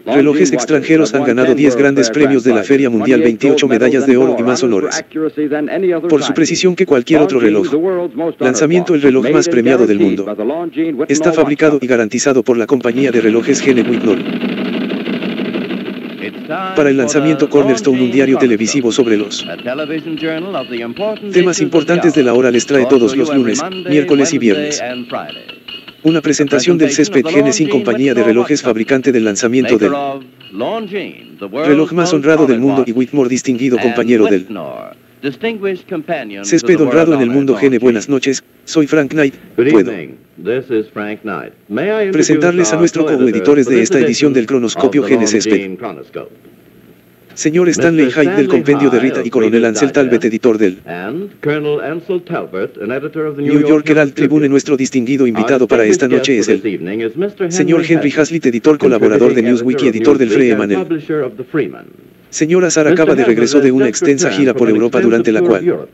Relojes extranjeros han ganado 10 grandes premios de la Feria Mundial, 28 medallas de oro y más honores. Por su precisión que cualquier otro reloj. Lanzamiento: el reloj más premiado del mundo. Está fabricado y garantizado por la compañía de relojes Gene Wittnell. Para el lanzamiento Cornerstone, un diario televisivo sobre los temas importantes de la hora, les trae todos los lunes, miércoles y viernes una presentación del césped Genesis, compañía de relojes fabricante del lanzamiento del reloj más honrado del mundo, y Whitmore, distinguido compañero del césped honrado en el mundo. Gene, buenas noches, soy Frank Knight. Puedo presentarles a nuestros coeditores de esta edición del cronoscopio Gene Césped. Señor Stanley Hyde del Compendio de Rita y Coronel Ansel Talbot, editor del New York Herald Tribune. Nuestro distinguido invitado para esta noche es el señor Henry Hazlitt, editor colaborador de Newsweek y editor del Freeman. Señora Sarah acaba de regreso de una extensa gira por Europa, durante la cual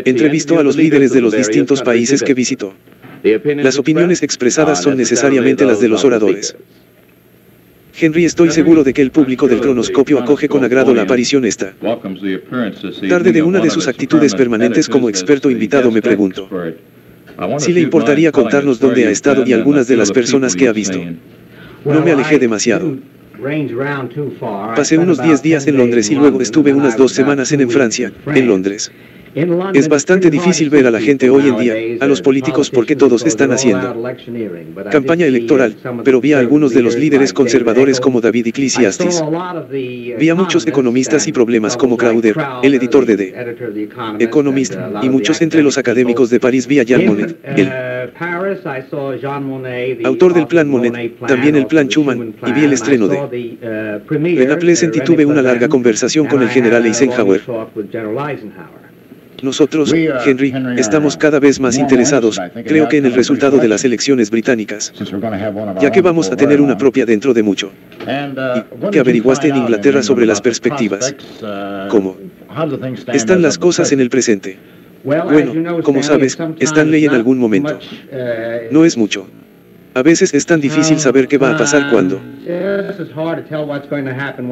entrevistó a los líderes de los distintos países que visitó. Las opiniones expresadas son necesariamente las de los oradores. Henry, estoy seguro de que el público del cronoscopio acoge con agrado la aparición esta tarde de una de sus actitudes permanentes como experto invitado. Me pregunto si le importaría contarnos dónde ha estado y algunas de las personas que ha visto. No me alejé demasiado. Pasé unos 10 días en Londres y luego estuve unas 2 semanas en Francia, en Londres. Es bastante difícil ver a la gente hoy en día, a los políticos, porque todos están haciendo campaña electoral, pero vi a algunos de los líderes conservadores como David Eclesiastes. Vi a muchos economistas y problemas como Crowder, el editor de The Economist, y muchos entre los académicos de París. Vi a Jean Monnet, el autor del Plan Monnet, también el Plan Schuman, y vi el estreno de René Pleasant y tuve una larga conversación con el general Eisenhower. Nosotros, Henry, estamos cada vez más interesados, creo que en el resultado de las elecciones británicas, ya que vamos a tener una propia dentro de mucho. ¿Y qué averiguaste en Inglaterra sobre las perspectivas? ¿Cómo están las cosas en el presente? Bueno, como sabes, Stanley, en algún momento. No es mucho. A veces es tan difícil saber qué va a pasar cuando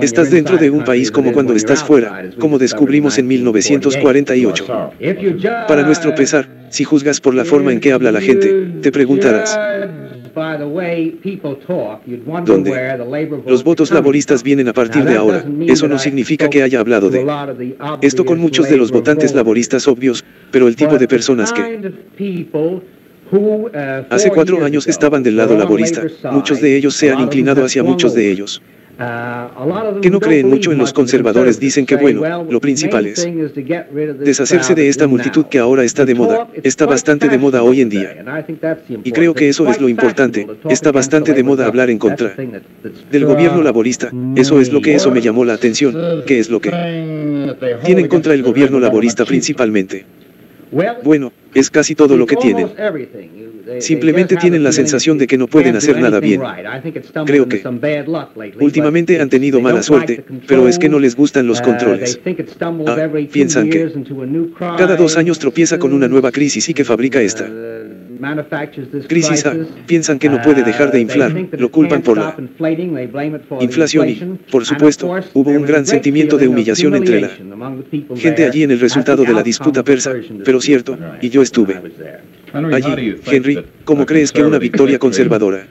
estás dentro de un país como cuando estás fuera, como descubrimos en 1948. Para nuestro pesar, si juzgas por la forma en que habla la gente, te preguntarás ¿dónde los votos laboristas vienen a partir de ahora? Eso no significa que haya hablado de esto con muchos de los votantes laboristas obvios, pero el tipo de personas que hace 4 años estaban del lado laborista, muchos de ellos se han inclinado hacia muchos de ellos que no creen mucho en los conservadores. Dicen que bueno, lo principal es deshacerse de esta multitud que ahora está de moda, está bastante de moda hoy en día. Y creo que eso es lo importante, está bastante de moda hablar en contra del gobierno laborista. Eso es lo que me llamó la atención. ¿Qué es lo que tienen contra el gobierno laborista principalmente? Bueno, es casi todo lo que tienen. Simplemente tienen la sensación de que no pueden hacer nada bien. Creo que últimamente han tenido mala suerte, pero es que no les gustan los controles. Piensan que cada 2 años tropieza con una nueva crisis y que fabrica esta crisis. Piensan que no puede dejar de inflar, lo culpan por la inflación y, por supuesto, hubo un gran sentimiento de humillación entre la gente allí en el resultado de la disputa persa, pero cierto, y yo estuve allí. Henry, ¿cómo crees que una victoria conservadora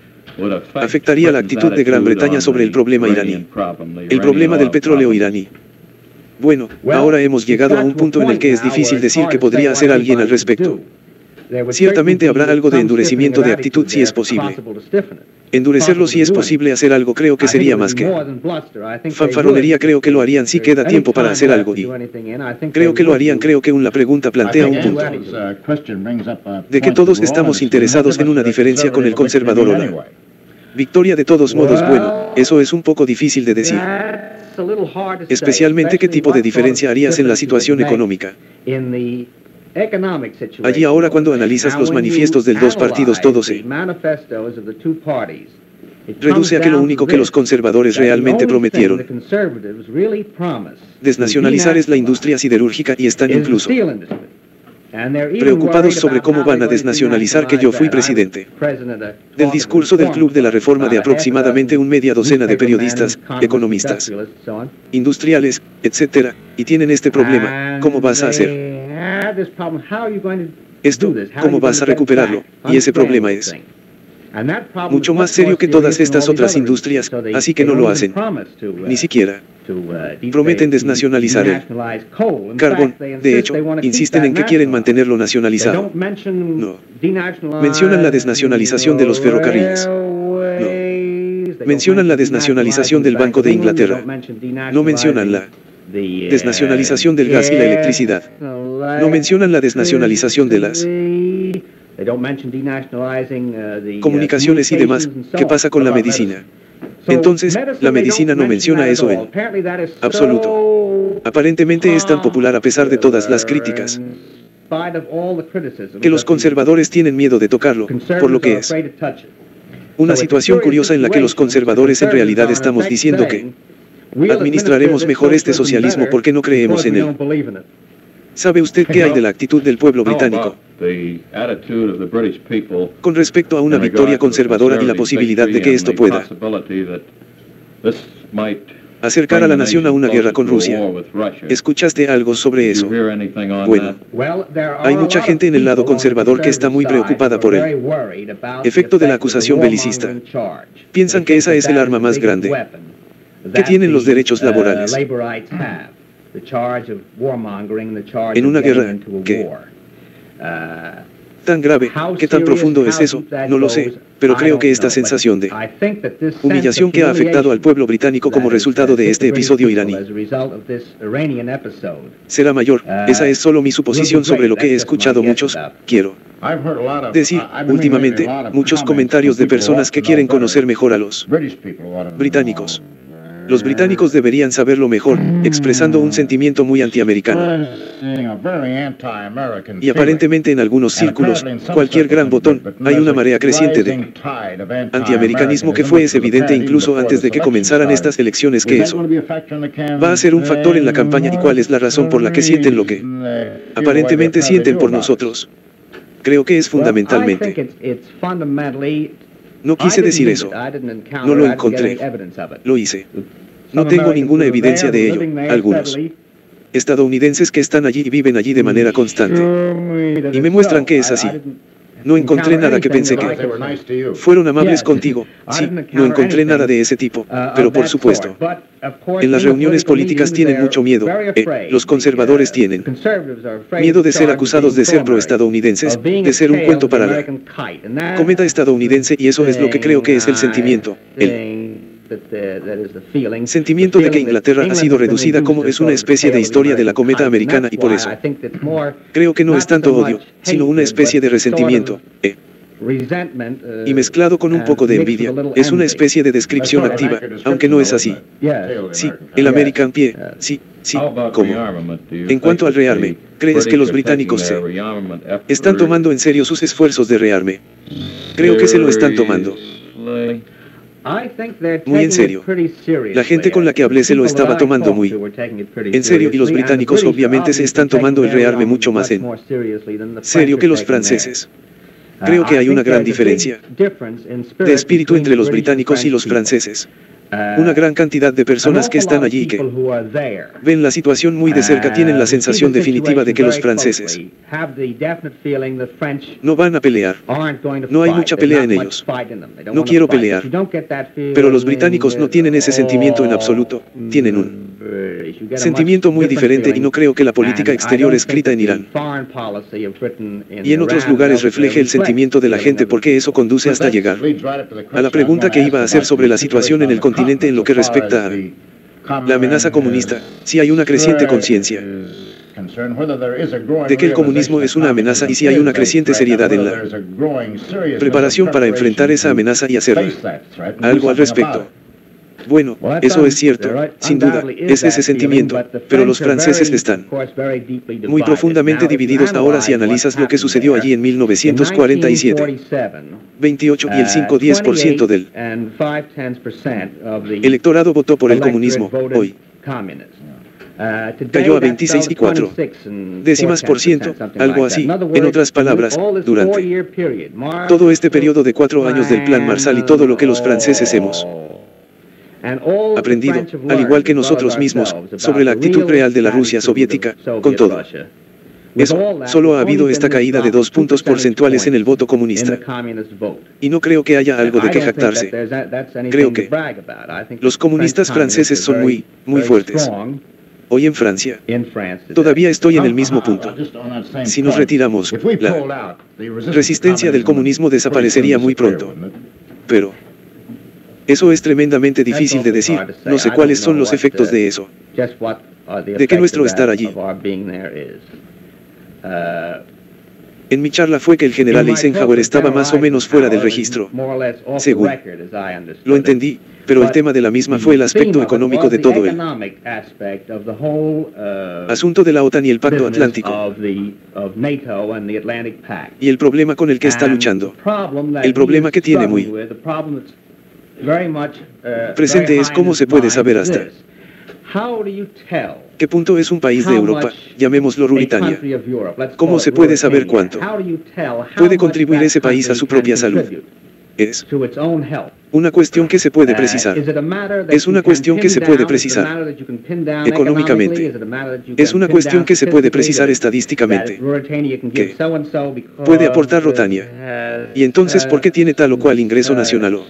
afectaría la actitud de Gran Bretaña sobre el problema iraní? El problema del petróleo iraní. Bueno, ahora hemos llegado a un punto en el que es difícil decir que podría hacer alguien al respecto. Ciertamente habrá algo de endurecimiento de actitud si es posible. Endurecerlo si es posible hacer algo, creo que sería más que fanfaronería. Creo que lo harían si queda tiempo para hacer algo y creo que lo harían. Creo que la pregunta plantea un punto de que todos estamos interesados en una diferencia con el conservador o la victoria. De todos modos, bueno, eso es un poco difícil de decir. Especialmente qué tipo de diferencia harías en la situación económica. Allí ahora, cuando analizas los manifiestos del 2 partidos, todo se reduce a que lo único que los conservadores realmente prometieron desnacionalizar es la industria siderúrgica, y están incluso preocupados sobre cómo van a desnacionalizar que yo fui presidente. Del discurso del Club de la Reforma de aproximadamente media docena de periodistas, economistas, industriales, etc., y tienen este problema, ¿cómo vas a hacer esto? ¿Cómo vas a recuperarlo? Y ese problema es mucho más serio que todas estas otras industrias, así que no lo hacen. Ni siquiera prometen desnacionalizar el carbón. De hecho, insisten en que quieren mantenerlo nacionalizado. No. Mencionan la desnacionalización de los ferrocarriles. No. Mencionan la desnacionalización del Banco de Inglaterra. No mencionan la desnacionalización del gas y la electricidad. No mencionan la desnacionalización de las comunicaciones y demás. ¿Qué pasa con la medicina? Entonces, la medicina no menciona eso en absoluto. Aparentemente es tan popular a pesar de todas las críticas, que los conservadores tienen miedo de tocarlo, por lo que es una situación curiosa en la que los conservadores en realidad estamos diciendo que administraremos mejor este socialismo porque no creemos en él. ¿Sabe usted qué hay de la actitud del pueblo británico con respecto a una victoria conservadora y la posibilidad de que esto pueda acercar a la nación a una guerra con Rusia? ¿Escuchaste algo sobre eso? Bueno, hay mucha gente en el lado conservador que está muy preocupada por el efecto de la acusación belicista. Piensan que esa es el arma más grande que tienen los derechos laborales en una guerra que tan grave, ¿qué tan profundo es eso? No lo sé, pero creo que esta sensación de humillación que ha afectado al pueblo británico como resultado de este episodio iraní será mayor. Esa es solo mi suposición sobre lo que he escuchado muchos, quiero decir, últimamente, muchos comentarios de personas que quieren conocer mejor a los británicos. Los británicos deberían saberlo mejor, expresando un sentimiento muy antiamericano. Y aparentemente en algunos círculos, cualquier gran botón, hay una marea creciente de antiamericanismo que es evidente incluso antes de que comenzaran estas elecciones que eso va a ser un factor en la campaña. ¿Y cuál es la razón por la que sienten lo que aparentemente sienten por nosotros? Creo que es fundamentalmente... No quise decir eso. No lo encontré. Lo hice. No tengo ninguna evidencia de ello. Algunos estadounidenses que están allí y viven allí de manera constante y me muestran que es así. No encontré nada que pensé que fueron amables contigo. Sí, no encontré nada de ese tipo. Pero por supuesto, en las reuniones políticas tienen mucho miedo. Los conservadores tienen miedo de ser acusados de ser proestadounidenses, de ser un cuento para la cometa estadounidense, y eso es lo que creo que es el sentimiento. El sentimiento de que Inglaterra ha sido reducida como es una especie de historia de la cometa americana, y por eso creo que no es tanto odio, sino una especie de resentimiento, y mezclado con un poco de envidia, es una especie de descripción activa, aunque no es así. Sí, el American Pie, sí, ¿cómo? En cuanto al rearme, ¿crees que los británicos se están tomando en serio sus esfuerzos de rearme? Creo que se lo están tomando muy en serio. La gente con la que hablé se lo estaba tomando muy en serio, y los británicos obviamente se están tomando el rearme mucho más en serio que los franceses. Creo que hay una gran diferencia de espíritu entre los británicos y los franceses. Una gran cantidad de personas que están allí y que ven la situación muy de cerca tienen la sensación definitiva de que los franceses no van a pelear. No hay mucha pelea en ellos. No quiero pelear. Pero los británicos no tienen ese sentimiento en absoluto. Tienen un sentimiento muy diferente, y no creo que la política exterior escrita en Irán y en otros lugares refleje el sentimiento de la gente, porque eso conduce hasta llegar a la pregunta que iba a hacer sobre la situación en el continente en lo que respecta a la amenaza comunista. Si hay una creciente conciencia de que el comunismo es una amenaza, y si hay una creciente seriedad en la preparación para enfrentar esa amenaza y hacer algo al respecto. Bueno, eso es cierto, sin duda, es ese sentimiento, pero los franceses están muy profundamente divididos ahora si analizas lo que sucedió allí en 1947. 28 y el 5-10% del electorado votó por el comunismo hoy. cayó a 26,4 décimas por ciento, algo así. En otras palabras, durante todo este periodo de 4 años del Plan Marshall y todo lo que los franceses hemos aprendido, al igual que nosotros mismos, sobre la actitud real de la Rusia soviética, con todo eso, solo ha habido esta caída de 2 puntos porcentuales en el voto comunista. Y no creo que haya algo de que jactarse. Creo que los comunistas franceses son muy fuertes. Hoy en Francia, todavía estoy en el mismo punto. Si nos retiramos, la resistencia del comunismo desaparecería muy pronto. Pero eso es tremendamente difícil de decir, no sé cuáles son los efectos de eso. De que nuestro estar allí. En mi charla fue que el general Eisenhower estaba más o menos fuera del registro, según lo entendí, pero el tema de la misma fue el aspecto económico de todo el asunto de la OTAN y el Pacto Atlántico, y el problema con el que está luchando, el problema que tiene muy presente es cómo se puede saber hasta ¿qué punto es un país de Europa, llamémoslo Ruritania? ¿Cómo se puede saber cuánto puede contribuir ese país a su propia salud? Es una cuestión que se puede precisar. Es una cuestión que se puede precisar económicamente. Es una cuestión que se puede precisar estadísticamente. ¿Qué puede aportar Rutania? Y entonces, ¿por qué tiene tal o cual ingreso nacional?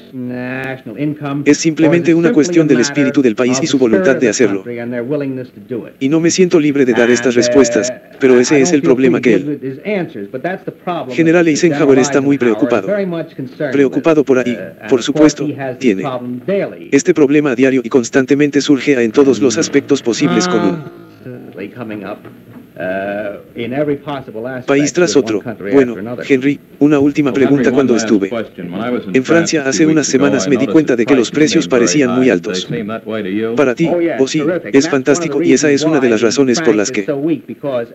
Es simplemente una cuestión del espíritu del país y su voluntad de hacerlo. Y no me siento libre de dar estas respuestas, pero ese es el problema que el general Eisenhower está muy preocupado. Preocupado por ahí, por supuesto, tiene este problema a diario y constantemente surge en todos los aspectos posibles con un país tras otro. Bueno, Henry, una última pregunta. Cuando estuve en Francia hace unas semanas me di cuenta de que los precios parecían muy altos. Para ti, sí, es fantástico y esa es una de las razones por las que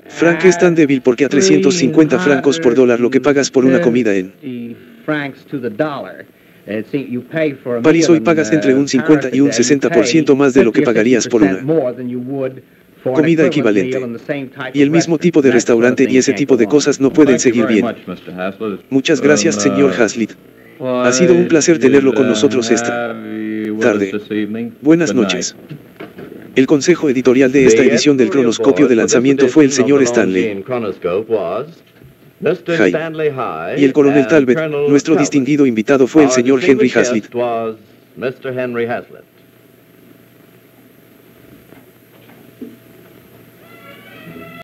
Frank es tan débil, porque a 350 francos por dólar lo que pagas por una comida en París hoy pagas entre un 50 y un 60% más de lo que pagarías por una comida equivalente. Y el mismo tipo de restaurante y ese tipo de cosas no pueden seguir bien. Muchas gracias, señor Hazlitt. Ha sido un placer tenerlo con nosotros esta tarde. Buenas noches. El consejo editorial de esta edición del cronoscopio de lanzamiento fue el señor Stanley High. Y el coronel Talbot, nuestro distinguido invitado, fue el señor Henry Hazlitt.